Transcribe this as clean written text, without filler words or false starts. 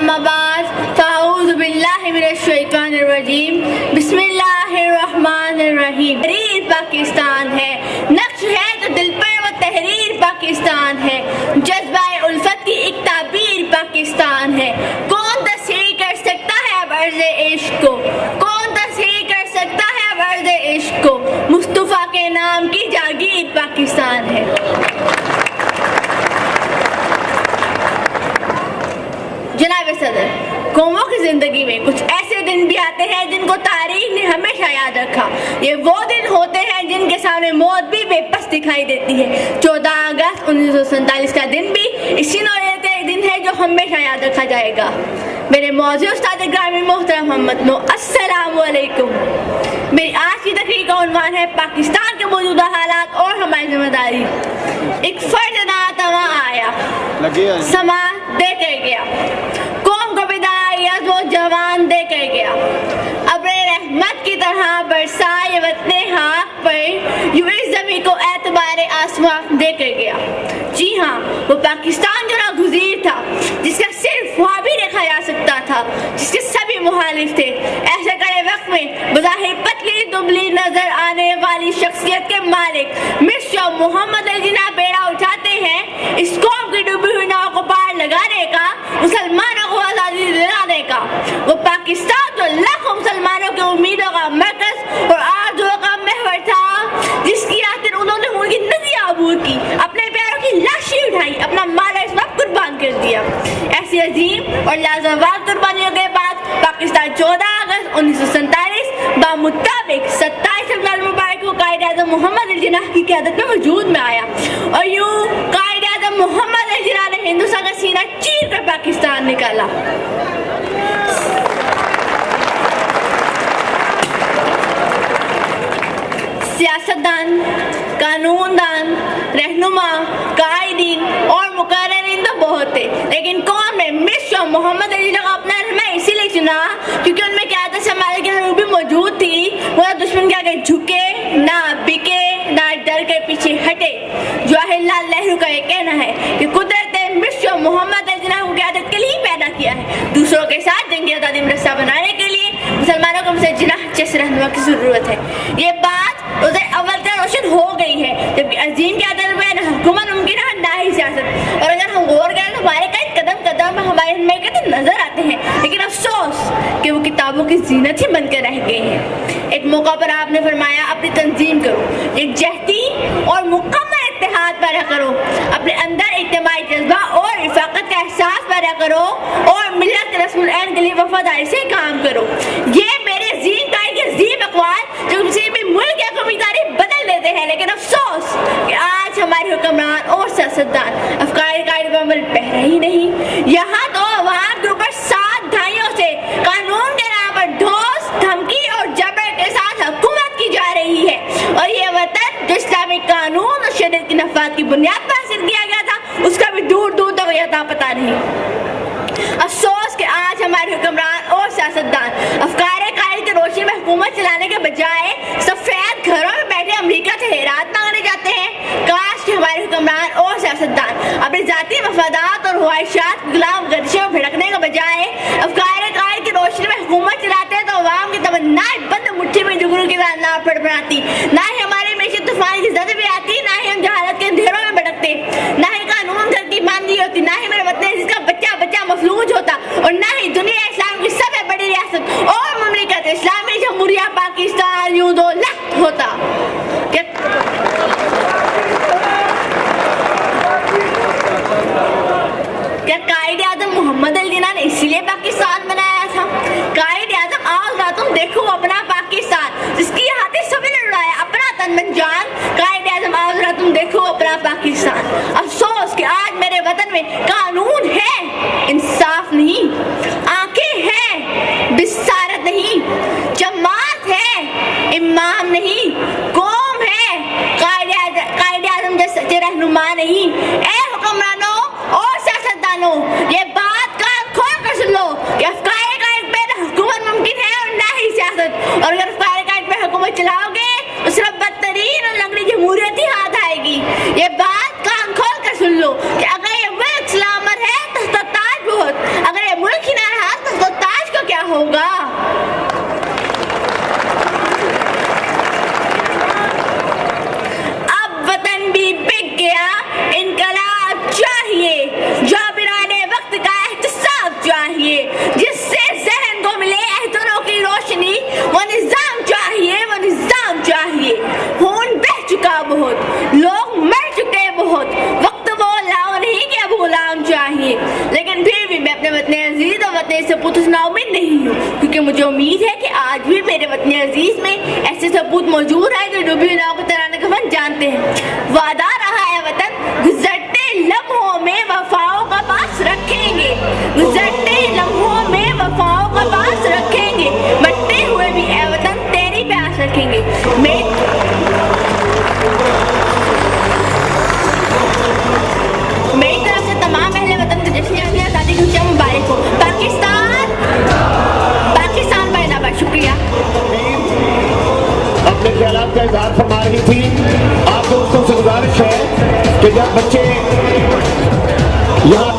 अम्मा बाद फ़अऊज़ु बिल्लाहि मिनश्शैतानिर रजीम बिस्मिल्लाहिर्रहमानिर्रहीम। तहरीर पाकिस्तान है, नक्श है तो दिल पर वो तहरीर पाकिस्तान है, जज्बाए उल्फत की एक ताबीर पाकिस्तान है। कौन तस्हीर कर सकता है अब अर्ज़े इश्क को, कौन तस्हीर कर सकता है अब अर्ज़े इश्क को, मुस्तफ़ा के नाम की जागीर पाकिस्तान है। जनाब सदर, कौमों की जिंदगी में कुछ ऐसे दिन भी आते हैं जिनको तारीख ने हमेशा याद रखा। ये वो दिन होते हैं जिनके सामने मौत भी बेबस दिखाई देती है। 14 अगस्त 1947 का दिन भी इसी नौयत का एक दिन है जो हमेशा याद रखा जाएगा। मेरे मौजूद उस्ताद ग्रामी मोहतरम मोहम्मद नो, अस्सलामु अलैकुम। मेरी आज की तकरीर का उन्वान है पाकिस्तान के मौजूदा हालात और हमारी जिम्मेदारी। एक फर्ज नातवा आया, समा दे कर गया, कौम को विदाई वो जवान दे कर गया। अब्रे रहमत की तरह बरसाए वतने हाथ पर, यूं इस ज़मीं को एतबार आसमां दे कर गया। जी हाँ, वो पाकिस्तान जो नागुज़ीर था, जिसका सिर्फ वहाँ भी देखा जा सकता था, जिसके सभी मुखालिफ थे। ऐसे कड़े वक्त में बज़ाहिर पतली दुबली नजर आने वाली शख्सियत के मालिक मिर्ज़ा मोहम्मद अली जिन्ना बेड़ा उठाते हैं इस कौम की डूबी हुई नाव को पार लगाने का, मुसलमानों को आज़ादी दिलाने का। वो पाकिस्तान जो लाखों मुसलमानों की उम्मीदों का मरकज और आरज़ुओं का महवर था, जिसकी खातिर उन्होंने उनकी नदियाँ अबूर की, अपने प्यारों की लाशें उठाई, अपना माल इसमें कुर्बान कर दिया। ऐसी अजीम और लाजवाब कुर्बानियों के बाद पाकिस्तान 14 अगस्त 1947 बामुताबिक 27 रमज़ान मुबारक को कायद-ए-आज़म मोहम्मद अली जिन्ना की क़यादत में वजूद में आया। और यूं कायद-ए-आज़म मोहम्मद अली जिन्ना ने हिंदुस्तान का सीना चीर कर पाकिस्तान निकाला। सियासतदान, कानूनदान, रहनुमा, कायदीन और मुकर्ररीन तो बहुत थे, लेकिन कौम ने मिर्ज़ा मोहम्मद अली जिन्ना को अपना रहनुमा इसीलिए चुना क्योंकि उनमें क़यादत संभालने की हरूबी मौजूद थी। वो ना दुश्मन के आगे झुके, ना बिके, ना डर के पीछे हटे। जवाहरलाल नेहरू का ये कहना है कि कुदरत ने मिर्ज़ा मोहम्मद अली जिन्ना को क़यादत के लिए पैदा किया है, दूसरों के साथ जंगी आज़ादी में रास्ता बनाने के लिए मुसलमानों को हमसे जिन्ना जैसे रहनुमा की ज़रूरत है। ये बात उसे अव्वल से रोशन हो गई है, जबकि अजीम की आदत में न हुकूमत मुमकिन है ना ही सियासत। और अगर हम गौर करें तो हमारे कई कदम कदम हमारे कहते नजर आते हैं, लेकिन अफसोस कि वो किताबों की जीनत ही बनकर रह गए हैं। एक मौका पर आपने फरमाया अपनी तंजीम करो, एक जहती और मुकम्मल इत्तेहाद पैदा करो, अपने अंदर इज्तिमाई जज्बा और रिफाकत का एहसास पैदा करो और मिल्लत रसूल ऐन के लिए वफादारी से काम करो। ये मेरे ज़ीन का एक अजीम अक़वाल जो किसी भी मुल्क की कौमीदारी बदल देते हैं, लेकिन अफसोस कि आज हमारे हुक्मरान और सियासतदान अफ़कार कायदे पर अमल पह रहे ही नहीं। यहाँ तो वहाँ के ऊपर 7 दहाइयों से कानून के नाम पर धौंस, धमकी और जबर के साथ हुकूमत की जा रही है। और ये वतन जो इस्लामिक कानून और शरीयत की नफ़ाज़ की बुनियाद पर हासिल किया गया था, उसका भी दूर दूर तक अता पता नहीं। अफसोस कि आज हमारे हुक्मरान और सियासतदान अफ़कार कायदे की रोशनी में हुकूमत चलाने के बजाय सफ़ेद घरों में बैठे अमरीका से हिरात मांगने जाते हैं। काश कि हमारे हुक्मरान और सियासतदान अपनी ज़ाती मफादात और ख्वाहिशात गुलाम गर्दिशों में भड़कने के बजाय अफ़कार कायदे की रोशनी में हुकूमत चलाते हैं तो अवाम की तमन्नाएं बंद मुट्ठी में जुगनू की तरह ना फड़फड़ाती, ना ही हमारे मेशे तूफान की ज़द भी आती, ना ही हम जहालत के अंधेरों में भड़कते, ना ही कानून तरतीब मानदी होती, ना ही मेरे वतन जिसका बच्चा बच्चा मफलूज होता, और ना ही दुनिया इस्लाम की सबसे बड़ी रियासत और मुमलिकत इस्लामी जमहूरिया पाकिस्तान यूं दो लख्त होता। क्या कायद-ए-आज़म मोहम्मद अली जिन्ना ने इसीलिए पाकिस्तान बनाया था? कायद-ए-आज़म आओ ना तुम देखो अपना पाकिस्तान, जिसकी हाथी सभी ने उड़ाया अपना तन मन जान। कायद-ए-आज़म आओ ना तुम देखो अपना पाकिस्तान। अफसोस कि आज मेरे वतन में कानून है, इंसाफ नहीं, आंखें हैं, बिसारत नहीं, जमात है, इमाम नहीं, कौम है, कायद-ए-आज़म जैसे सच्चे रहनुमा नहीं। ए हुक्मरानों और सियासतदानों, ये बात कान खोल कर सुन लो कि अफ़कार कायद पे ना हुकूमत मुमकिन है और ना ही सियासत। और अगर अफ़कार कायद पे हुकूमत चलाओगे तो सिर्फ बदतरीन और लंगड़ी जमहूरियत ही हाथ आएगी। ये बात कान खोल कर सुन लो कि अगर ये मुल्क सलामत है तो ताज बहुत, अगर ये मुल्क ही ना अपने सपूतों से नाउम्मीद नहीं हूँ, क्योंकि मुझे उम्मीद है कि आज भी मेरे वतन अजीज में ऐसे सपूत मौजूद हैं जो डूबी नाव को तराने का फन जानते हैं। वादा रहा है वतन, गुजरते लम्हों में वफाओं का पास रखेंगे, गुजरते लम्हों में वफाओं का पास रखेंगे, मरते हुए भी ए वतन तेरी प्यास रखेंगे। मेरी तरफ से तमाम अहले वतन को जश्न आज़ादी की खुशियाँ मुबारक हो। पाकिस्तान पाकिस्तान जिंदाबाद। शुक्रिया। अपने ख्यालात का इजहार फरमा रही थी। आप दोस्तों से गुजारिश है कि जब बच्चे यहाँ